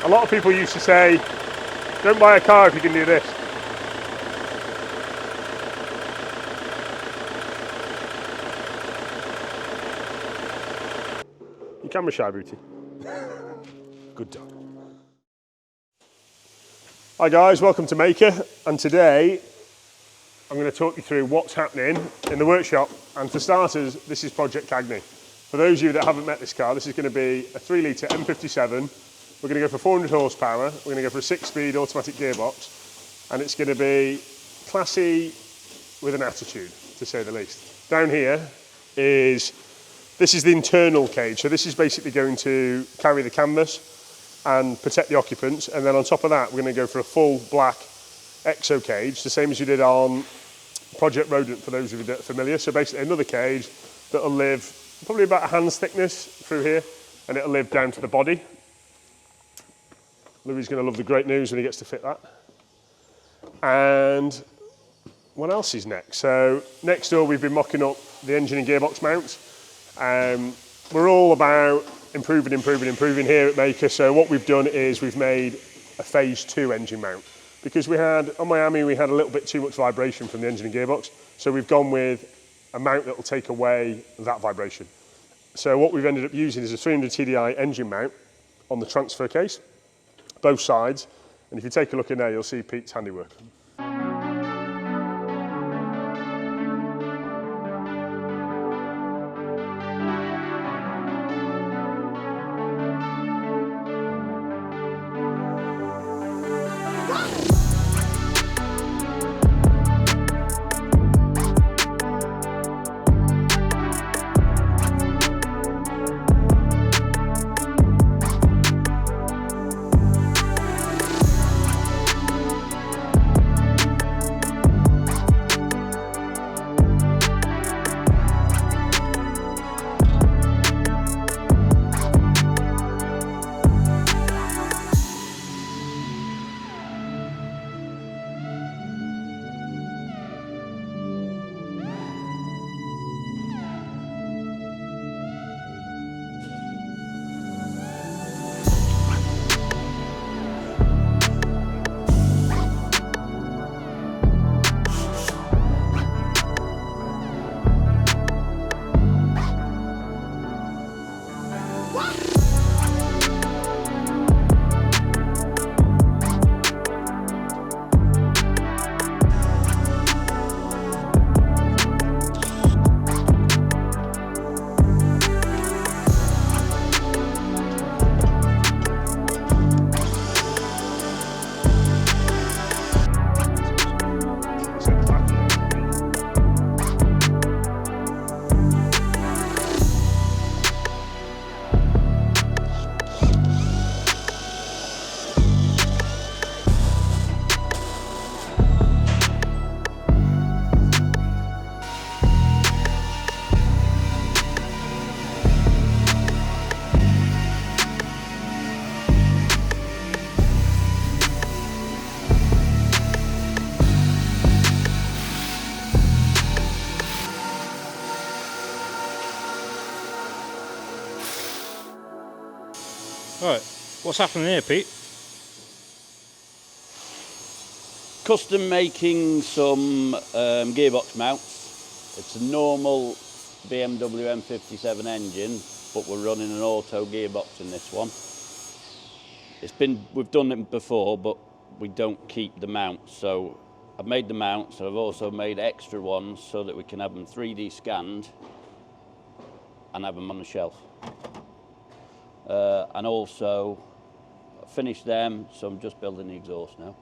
A lot of people used to say, don't buy a car if you can do this. You camera shy, Bruty. Good dog. Hi guys, welcome to Mahker, and today I'm going to talk you through what's happening in the workshop. And for starters, this is Project Cagney. For those of you that haven't met this car, this is going to be a 3 litre M57. We're going to go for 400 horsepower, we're going to go for a 6-speed automatic gearbox, and it's going to be classy with an attitude, to say the least. Down here this is the internal cage, so this is basically going to carry the canvas and protect the occupants, and then on top of that we're going to go for a full black exo cage, the same as we did on Project Rodent, for those of you that are familiar. So basically another cage that'll live probably about a hand's thickness through here, and it'll live down to the body. Louis going to love the great news when he gets to fit that. And what else is next? So next door we've been mocking up the engine and gearbox mounts. We're all about improving here at Mahker. So what we've done is we've made a phase 2 engine mount, because we had, on Miami, we had a little bit too much vibration from the engine and gearbox. So we've gone with a mount that will take away that vibration. So what we've ended up using is a 300 TDI engine mount on the transfer case, both sides. And if you take a look in there, you'll see Pete's handiwork. Right, what's happening here, Pete? Custom making some gearbox mounts. It's a normal BMW M57 engine, but we're running an auto gearbox in this one. We've done it before, but we don't keep the mounts. So I've made the mounts, and I've also made extra ones so that we can have them 3D scanned and have them on the shelf. And also finished them, so I'm just building the exhaust now.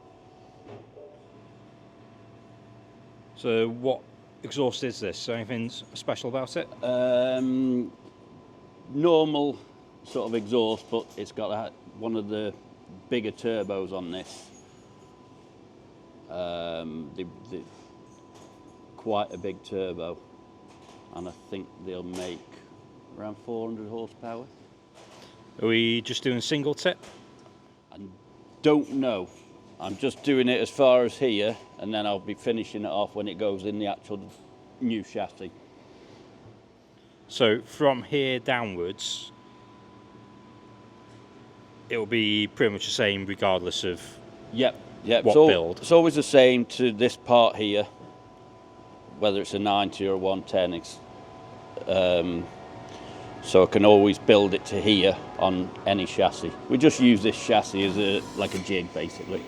So what exhaust is this? Anything special about it? Normal sort of exhaust, but it's got one of the bigger turbos on this. Quite a big turbo, and I think they'll make around 400 horsepower. Are we just doing single tip? I don't know. I'm just doing it as far as here, and then I'll be finishing it off when it goes in the actual new chassis. So from here downwards, it will be pretty much the same regardless of Yep, yep. what So build. it's always the same to this part here, whether it's a 90 or a 110. So I can always build it to here on any chassis. We just use this chassis as like a jig, basically.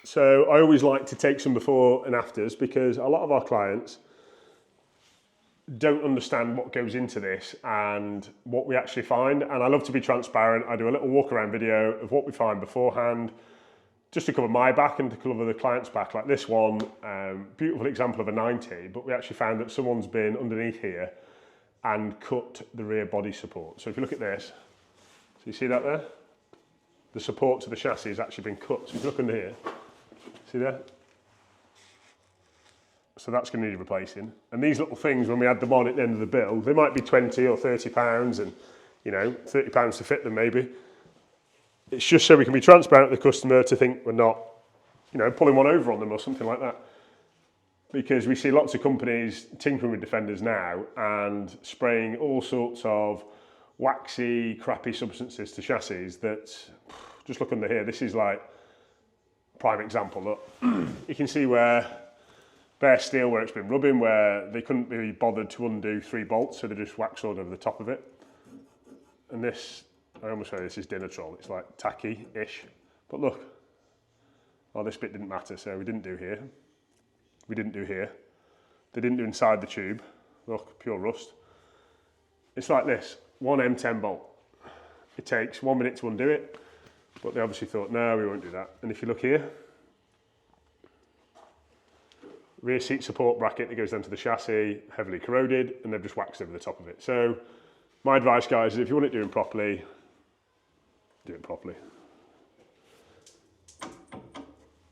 So I always like to take some before and afters because a lot of our clients don't understand what goes into this and what we actually find. And I love to be transparent. I do a little walk around video of what we find beforehand, just to cover my back and to cover the client's back. Like this one, beautiful example of a 90, but we actually found that someone's been underneath here and cut the rear body support. So if you look at this, so you see that there? The support to the chassis has actually been cut. So if you look under here, see there? So that's going to need replacing. And these little things, when we add them on at the end of the build, they might be 20 or 30 pounds and, you know, 30 pounds to fit them maybe. It's just so we can be transparent with the customer to think we're not, you know, pulling one over on them or something like that. Because we see lots of companies tinkering with Defenders now and spraying all sorts of waxy, crappy substances to chassis that, just look under here, this is like prime example. Look, you can see where bare steel where it's been rubbing, where they couldn't be bothered to undo 3 bolts, so they just waxed all over the top of it. And this, I almost say this is dinner troll, it's like tacky-ish. But look, oh, this bit didn't matter, so we didn't do here. We didn't do here. They didn't do inside the tube. Look, pure rust. It's like this, one M10 bolt. It takes 1 minute to undo it, but they obviously thought, no, we won't do that. And if you look here, rear seat support bracket that goes down to the chassis, heavily corroded, and they've just waxed over the top of it. So my advice, guys, is if you want it doing properly, do it properly.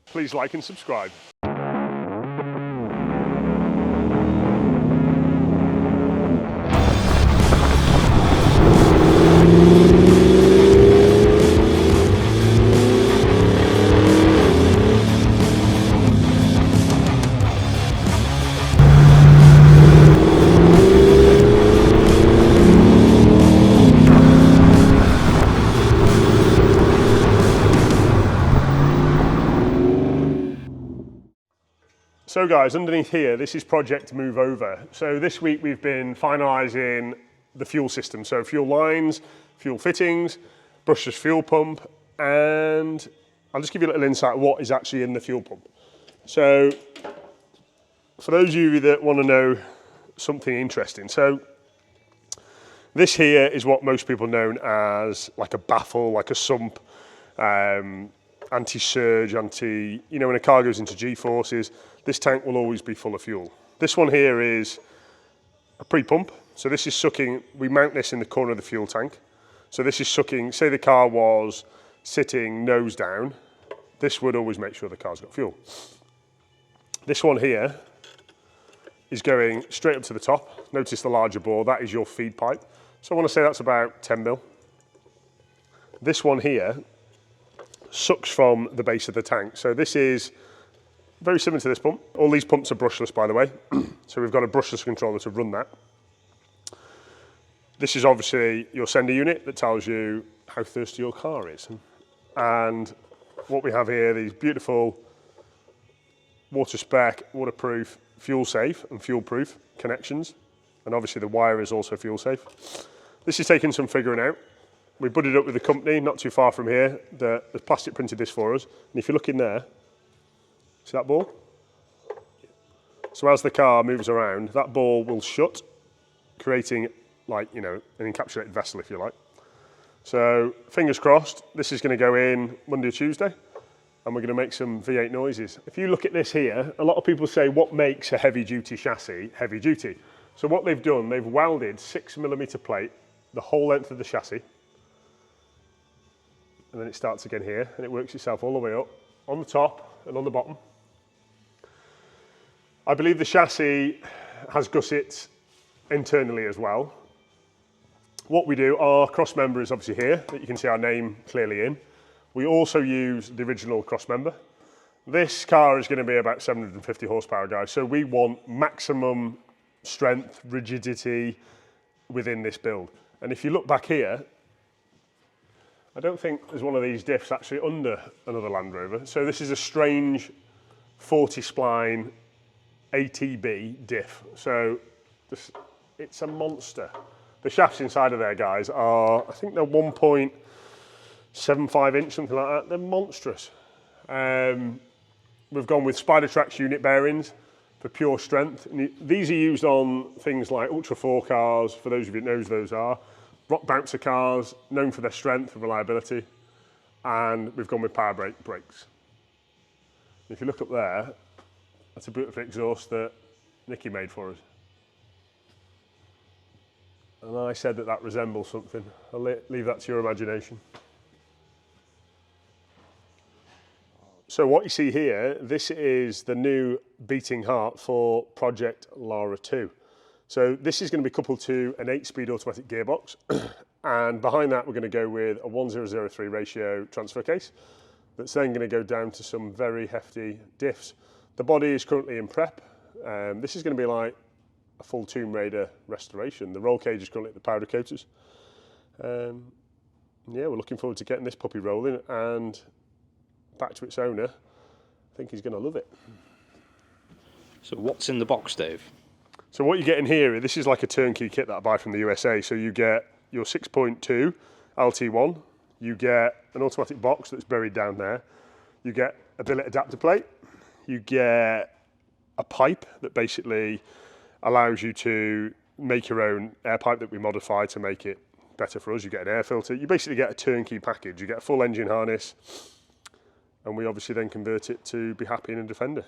Please like and subscribe. So guys, underneath here, this is Project Move Over. So this week we've been finalising the fuel system. So fuel lines, fuel fittings, brushless fuel pump, and I'll just give you a little insight of what is actually in the fuel pump. So for those of you that want to know something interesting, so this here is what most people know as like a baffle, like a sump, anti-surge, you know, when a car goes into G-forces, this tank will always be full of fuel. This one here is a pre-pump. So this is sucking, we mount this in the corner of the fuel tank. So this is sucking, say the car was sitting nose down, this would always make sure the car's got fuel. This one here is going straight up to the top. Notice the larger bore, that is your feed pipe. So I want to say that's about 10 mil. This one here sucks from the base of the tank. So this is very similar to this pump. All these pumps are brushless, by the way. So we've got a brushless controller to run that. This is obviously your sender unit that tells you how thirsty your car is. And what we have here, these beautiful water spec, waterproof, fuel safe and fuel proof connections. And obviously the wire is also fuel safe. This is taking some figuring out. We buddied up with a company not too far from here that has plastic printed this for us. And if you look in there, see that ball? So as the car moves around, that ball will shut, creating like, you know, an encapsulated vessel, if you like. So fingers crossed, this is going to go in Monday or Tuesday, and we're going to make some V8 noises. If you look at this here, a lot of people say, what makes a heavy duty chassis heavy duty? So what they've done, they've welded 6mm plate, the whole length of the chassis, and then it starts again here, and it works itself all the way up, on the top and on the bottom. I believe the chassis has gussets internally as well. What we do, our cross member is obviously here, that you can see our name clearly in. We also use the original cross member. This car is going to be about 750 horsepower, guys, so we want maximum strength, rigidity within this build. And if you look back here, I don't think there's one of these diffs actually under another Landrover. So this is a strange 40 spline ATB diff. So it's a monster. The shafts inside of there, guys, are, I think they're 1.75 inch, something like that. They're monstrous. We've gone with Spider Trax unit bearings for pure strength. And these are used on things like Ultra 4 cars, for those of you who knows those are. Rock bouncer cars, known for their strength and reliability, and we've gone with power brake brakes. If you look up there, that's a beautiful exhaust that Nicky made for us. And I said that that resembles something. I'll leave that to your imagination. So what you see here, this is the new beating heart for Project Lara II. So this is going to be coupled to an 8-speed automatic gearbox, and behind that we're going to go with a 1003 ratio transfer case that's then going to go down to some very hefty diffs. The body is currently in prep. This is going to be like a full Tomb Raider restoration. The roll cage is currently at the powder coaters. Yeah, we're looking forward to getting this puppy rolling and back to its owner. I think he's going to love it. So what's in the box, Dave? So what you get in here, this is like a turnkey kit that I buy from the USA. So you get your 6.2 LT1, you get an automatic box that's buried down there, you get a billet adapter plate, you get a pipe that basically allows you to make your own air pipe that we modify to make it better for us. You get an air filter, you basically get a turnkey package, you get a full engine harness, and we obviously then convert it to be happy in a Defender.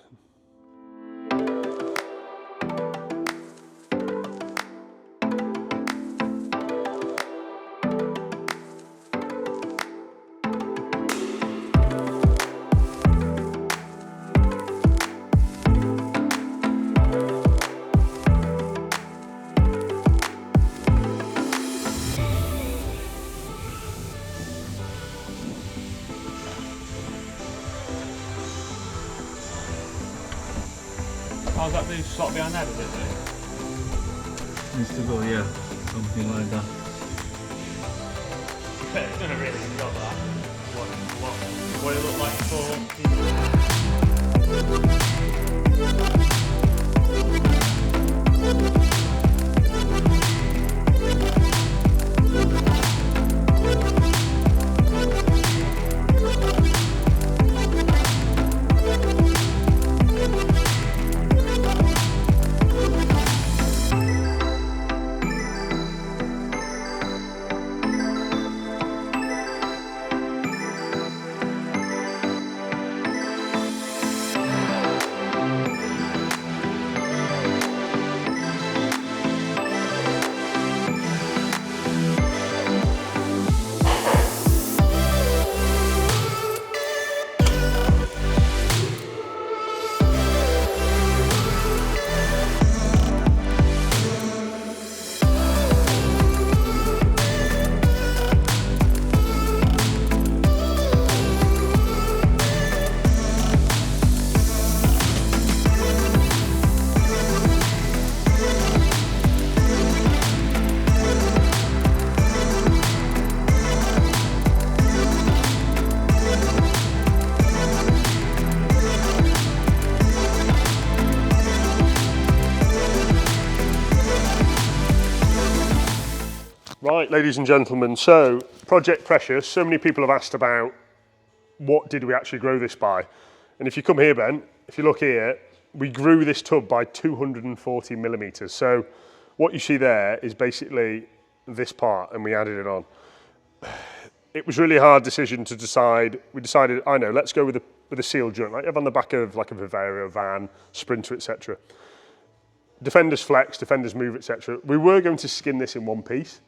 How's that do? Slot behind there, does it? Needs to go, yeah, something like that. It's done a really good job of that. What it looked like before. Right, ladies and gentlemen, so Project Precious, so many people have asked about what did we actually grow this by? And if you come here, Ben, if you look here, we grew this tub by 240 millimeters. So what you see there is basically this part, and we added it on. It was really a hard decision to decide. We decided, I know, let's go with a sealed joint, like you have on the back of like a Vivera, a van, Sprinter, etc. Defenders flex, Defenders move, etc. We were going to skin this in one piece,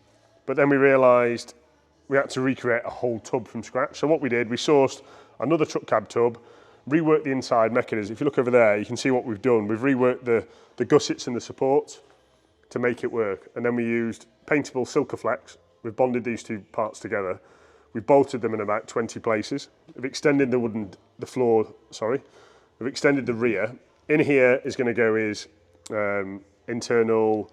but then we realised we had to recreate a whole tub from scratch. So what we did, we sourced another truck cab tub, reworked the inside mechanism. If you look over there, you can see what we've done. We've reworked the gussets and the supports to make it work. And then we used paintable Silkaflex. We've bonded these two parts together. We've bolted them in about 20 places. We've extended the floor. We've extended the rear. In here is going to go his internal,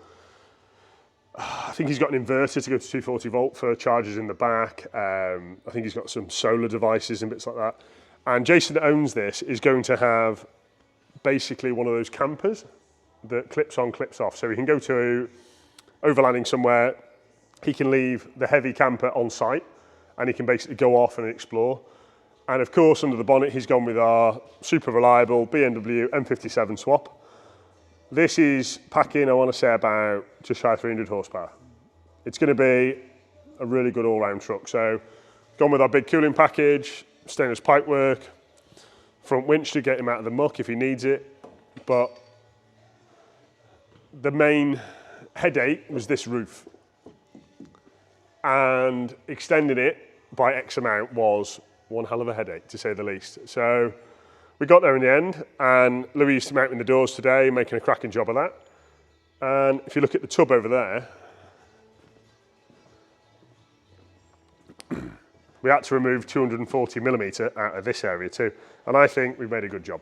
I think he's got an inverter to go to 240 volt for chargers in the back. I think he's got some solar devices and bits like that. And Jason that owns this is going to have basically one of those campers that clips on, clips off. So he can go to overlanding somewhere, he can leave the heavy camper on site, and he can basically go off and explore. And of course, under the bonnet, he's gone with our super reliable BMW M57 swap. This is packing, I want to say, about just shy of 300 horsepower. It's going to be a really good all-round truck. So, gone with our big cooling package, stainless pipework, front winch to get him out of the muck if he needs it. But the main headache was this roof. And extending it by X amount was one hell of a headache, to say the least. So we got there in the end, and Louis used to mounting the doors today, making a cracking job of that. And if you look at the tub over there, we had to remove 240 millimeter out of this area too. And I think we made a good job.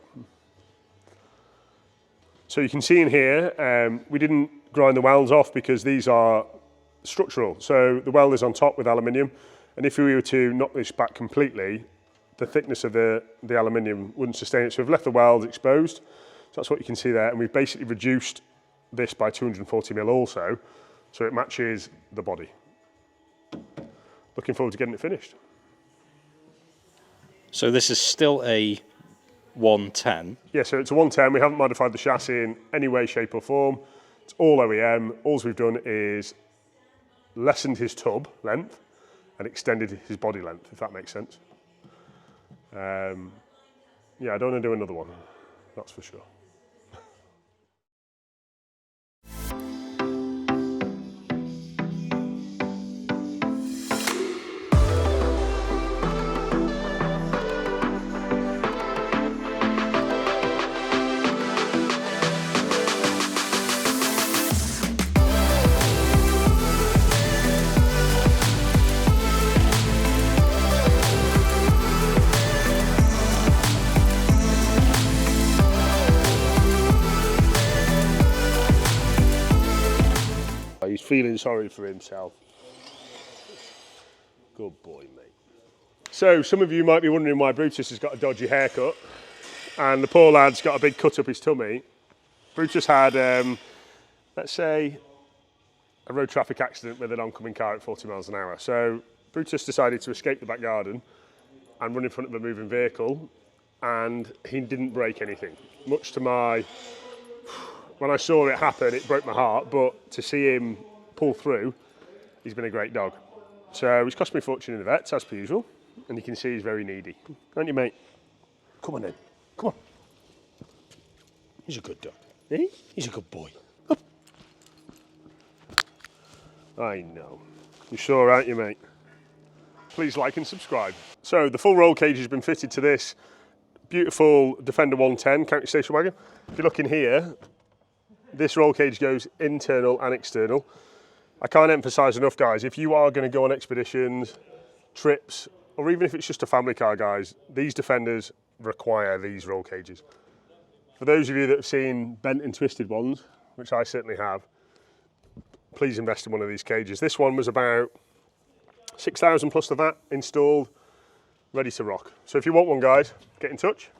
So you can see in here, we didn't grind the welds off because these are structural. So the weld is on top with aluminium. And if we were to knock this back completely, the thickness of the aluminium wouldn't sustain it. So we've left the welds exposed. So that's what you can see there. And we've basically reduced this by 240 mil also, so it matches the body. Looking forward to getting it finished. So this is still a 110. Yeah, so it's a 110. We haven't modified the chassis in any way, shape or form. It's all OEM. All we've done is lessened his tub length and extended his body length, if that makes sense. Yeah, I don't want to do another one, that's for sure. He's feeling sorry for himself. Good boy, mate. So, some of you might be wondering why Brutus has got a dodgy haircut, and the poor lad's got a big cut up his tummy. Brutus had, let's say, a road traffic accident with an oncoming car at 40 miles an hour. So, Brutus decided to escape the back garden and run in front of a moving vehicle, and he didn't break anything. Much to my... When I saw it happen, it broke my heart, but to see him pull through, he's been a great dog. So he's cost me a fortune in the vets, as per usual, and you can see he's very needy. Aren't you, mate? Come on then, come on. He's a good dog, eh? He's a good boy. Up. I know. You're sure, aren't you, mate? Please like and subscribe. So the full roll cage has been fitted to this beautiful Defender 110 county station wagon. If you look in here, this roll cage goes internal and external. I can't emphasize enough, guys, if you are going to go on expeditions, trips, or even if it's just a family car, guys, these Defenders require these roll cages. For those of you that have seen bent and twisted ones, which I certainly have, please invest in one of these cages. This one was about 6,000 plus the VAT installed, ready to rock. So if you want one, guys, get in touch.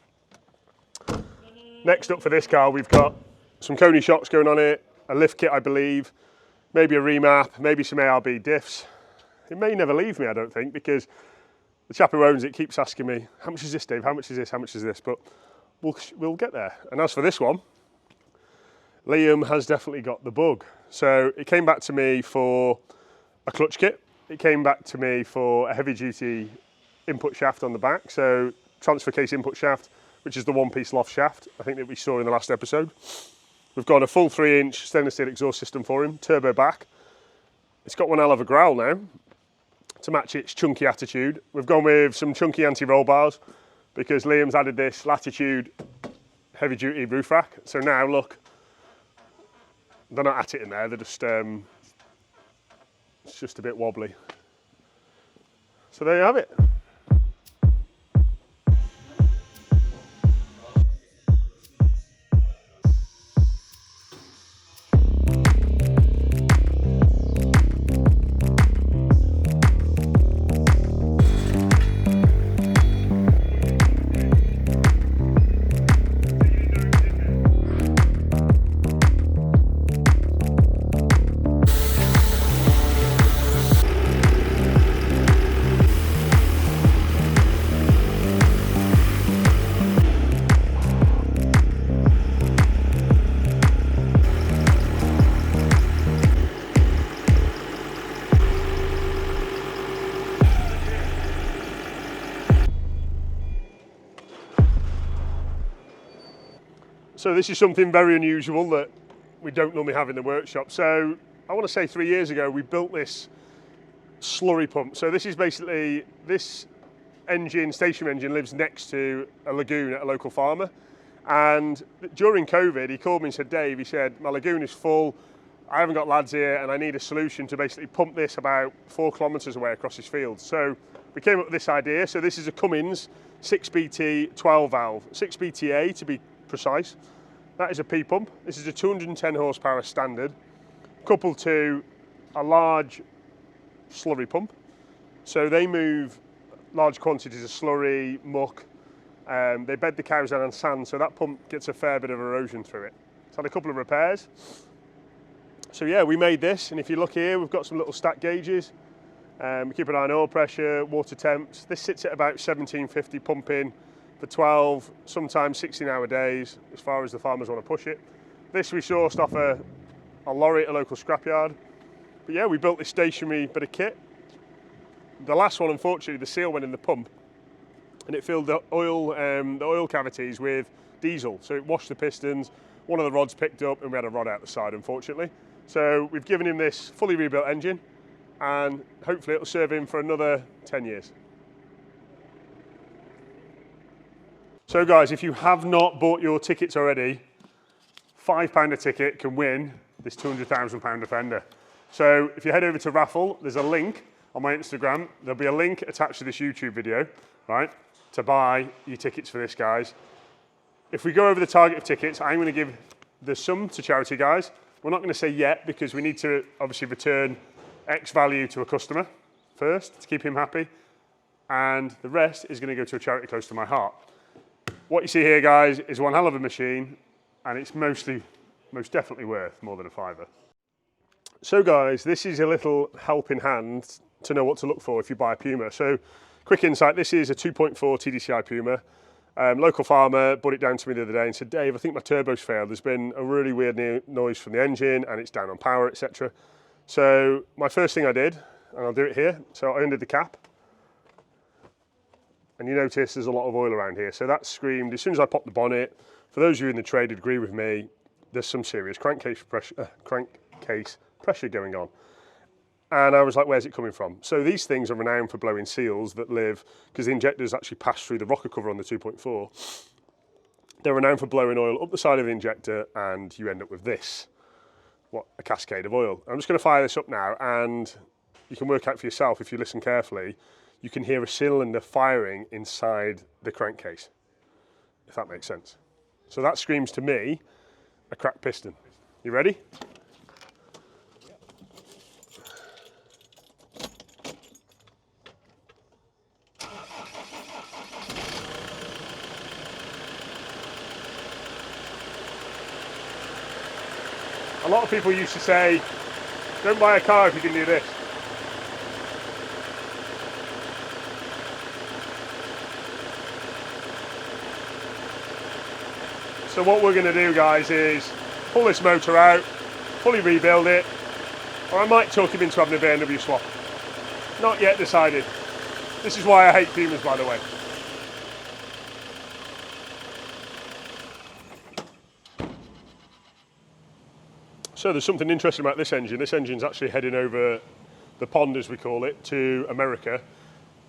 Next up for this car, we've got some Coney shocks going on it, a lift kit, I believe, maybe a remap, maybe some ARB diffs. It may never leave me, I don't think, because the chap who owns it keeps asking me, how much is this, Dave? How much is this? How much is this? But we'll get there. And as for this one, Liam has definitely got the bug. So it came back to me for a clutch kit. It came back to me for a heavy duty input shaft on the back. So transfer case input shaft, which is the one-piece loft shaft, I think that we saw in the last episode. We've got a full 3-inch stainless steel exhaust system for him, turbo back. It's got one hell of a growl now to match its chunky attitude. We've gone with some chunky anti-roll bars because Liam's added this Latitude heavy duty roof rack. So now look, they're not at it in there, they're just, it's just a bit wobbly. So there you have it. So this is something very unusual that we don't normally have in the workshop. So I want to say 3 years ago, we built this slurry pump. So this is basically, this engine, stationary engine, lives next to a lagoon at a local farmer. And during COVID, he called me and said, Dave, he said, my lagoon is full. I haven't got lads here and I need a solution to basically pump this about 4 kilometres away across his field. So we came up with this idea. So this is a Cummins 6BT 12 valve, 6BTA to be precise. That is a P pump. This is a 210 horsepower standard, coupled to a large slurry pump. So they move large quantities of slurry, muck. They bed the cows down on sand, so that pump gets a fair bit of erosion through it. It's had a couple of repairs. So yeah, we made this, and if you look here, we've got some little stack gauges. We keep an eye on oil pressure, water temps. This sits at about 1750 pumping for 12, sometimes 16-hour days, as far as the farmers want to push it. This we sourced off a lorry at a local scrapyard. But yeah, we built this stationary bit of kit. The last one, unfortunately, the seal went in the pump, and it filled the oil cavities with diesel. So it washed the pistons, one of the rods picked up, and we had a rod out the side, unfortunately. So we've given him this fully rebuilt engine, and hopefully it'll serve him for another 10 years. So guys, if you have not bought your tickets already, £5 a ticket can win this £200,000 Defender. So if you head over to RAFFLE, there's a link on my Instagram. There'll be a link attached to this YouTube video, right, to buy your tickets for this, guys. If we go over the target of tickets, I'm going to give the sum to charity, guys. We're not going to say yet because we need to obviously return X value to a customer first to keep him happy. And the rest is going to go to a charity close to my heart. What you see here, guys, is one hell of a machine, and it's most definitely worth more than a £5. So guys, this is a little helping hand to know what to look for if you buy a Puma. So quick insight, this is a 2.4 TDCi Puma. Local farmer brought it down to me the other day and said, Dave, I think my turbo's failed. There's been a really weird noise from the engine and it's down on power, etc. So my first thing I did, and I'll do it here, so I undid the cap. And you notice there's a lot of oil around here. So that screamed, as soon as I popped the bonnet, for those of you in the trade who'd agree with me, there's some serious crankcase pressure going on. And I was like, where's it coming from? So these things are renowned for blowing seals that live, because the injectors actually pass through the rocker cover on the 2.4. They're renowned for blowing oil up the side of the injector, and you end up with this, what, a cascade of oil. I'm just going to fire this up now, and you can work out for yourself if you listen carefully. You can hear a cylinder firing inside the crankcase, if that makes sense. So that screams to me a cracked piston. You ready? A lot of people used to say, Don't buy a car if you can do this. So what we're going to do, guys, is pull this motor out, fully rebuild it, or I might talk him into having a BMW swap. Not yet decided. This is why I hate Pumas, by the way. So there's something interesting about this engine. This engine's actually heading over the pond, as we call it, to America.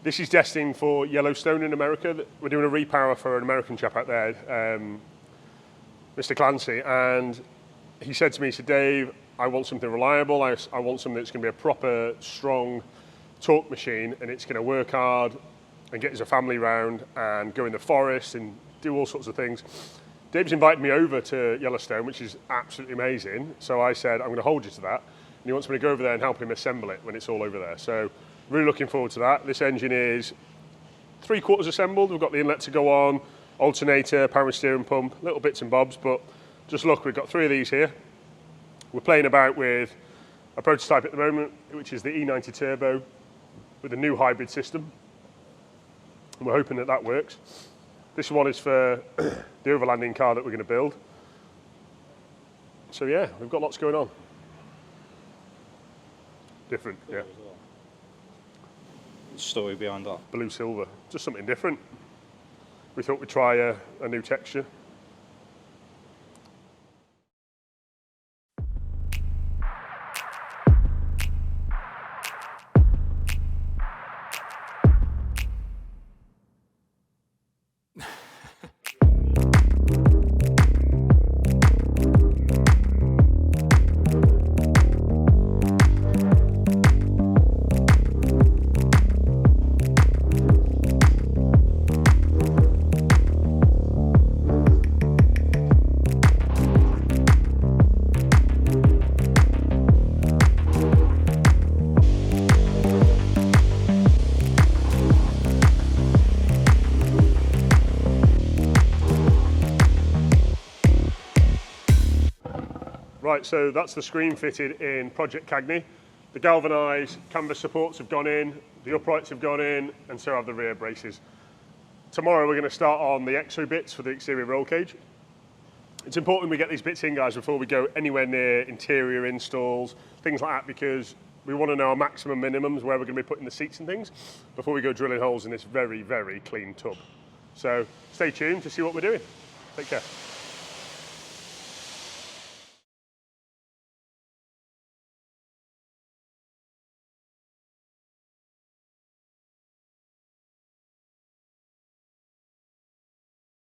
This is destined for Yellowstone in America. We're doing a repower for an American chap out there, Mr. Clancy, and he said to me, he said, Dave, I want something reliable. I want something that's going to be a proper, strong torque machine, and it's going to work hard and get us a family round and go in the forest and do all sorts of things. Dave's invited me over to Yellowstone, which is absolutely amazing. So I said, I'm going to hold you to that. And he wants me to go over there and help him assemble it when it's all over there. So really looking forward to that. This engine is 3/4 assembled. We've got the inlet to go on, alternator, power steering pump, little bits and bobs. But just look, we've got 3 of these here. We're playing about with a prototype at the moment, which is the E90 Turbo with a new hybrid system. And we're hoping that that works. This one is for the overlanding car that we're going to build. So yeah, we've got lots going on. Different, yeah. Story behind that. Blue silver, just something different. We thought we'd try a new texture. Right, so that's the screen fitted in Project Cagney. The galvanised canvas supports have gone in, the uprights have gone in, and so have the rear braces. Tomorrow we're going to start on the exo bits for the exterior roll cage. It's important we get these bits in, guys, before we go anywhere near interior installs, things like that, because we want to know our maximum minimums, where we're going to be putting the seats and things, before we go drilling holes in this very, very clean tub. So stay tuned to see what we're doing. Take care.